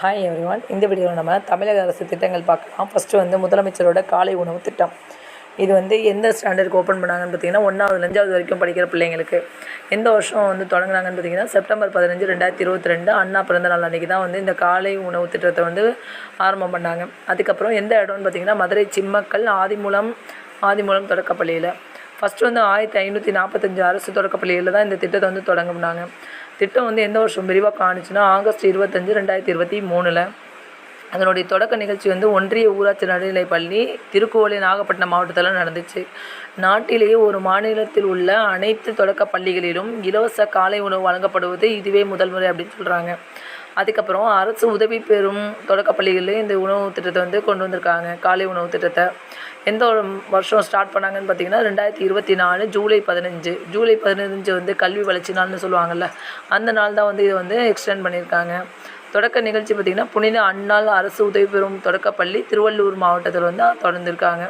Hi everyone. இந்த வீடியோவில் நம்ம தமிழக அரசு திட்டங்கள் பார்க்கலாம். ஃபஸ்ட்டு முதலமைச்சரோட காலை உணவு திட்டம். இது எந்த ஸ்டாண்டர்டுக்கு ஓப்பன் பண்ணாங்கன்னு பார்த்தீங்கன்னா 1வது 5வது வரைக்கும் படிக்கிற பிள்ளைங்களுக்கு. எந்த வருஷம் தொடங்குனாங்கன்னு பார்த்தீங்கன்னா செப்டம்பர் 15, 2022 அண்ணா பிறந்த நாள் அன்றைக்கி தான் இந்த காலை உணவு திட்டத்தை ஆரம்பம் பண்ணாங்க. அதுக்கப்புறம் எந்த இடம்னு பார்த்தீங்கன்னா மதுரை சிம்மக்கல் ஆதிமூலம் தொடக்கப்பள்ளியில். ஃபஸ்ட்டு 1545 அரசு தொடக்கப்பள்ளியில் தான் இந்த திட்டத்தை தொடங்கினாங்க. திட்டம் எந்த வருஷம் விரிவாக்கம் ஆணுச்சுன்னா ஆகஸ்ட் 25, 2023. அதனுடைய தொடக்க நிகழ்ச்சி ஒன்றிய ஊராட்சி நடுநிலைப்பள்ளி திருக்குவளை நாகப்பட்டினம் மாவட்டத்தில் நடந்துச்சு. நாட்டிலேயே ஒரு மாநிலத்தில் உள்ள அனைத்து தொடக்க பள்ளிகளிலும் இலவச காலை உணவு வழங்கப்படுவது இதுவே முதல் முறை அப்படின்னு சொல்கிறாங்க. அதுக்கப்புறம் அரசு உதவி பெறும் தொடக்க பள்ளிகளில் இந்த உணவு திட்டத்தை கொண்டு வந்திருக்காங்க. காலை உணவு திட்டத்தை எந்த ஒரு வருஷம் ஸ்டார்ட் பண்ணாங்கன்னு பார்த்தீங்கன்னா 2024 ஜூலை 15. ஜூலை 15 கல்வி வளர்ச்சி நாள்னு சொல்லுவாங்கள்ல, அந்த நாள் தான் இதை எக்ஸ்டெண்ட் பண்ணியிருக்காங்க. தொடக்க நிகழ்ச்சி பார்த்திங்கன்னா புனித அன்னாள் அரசு உதவி பெறும் தொடக்கப்பள்ளி திருவள்ளூர் மாவட்டத்தில் தொடர்ந்துருக்காங்க.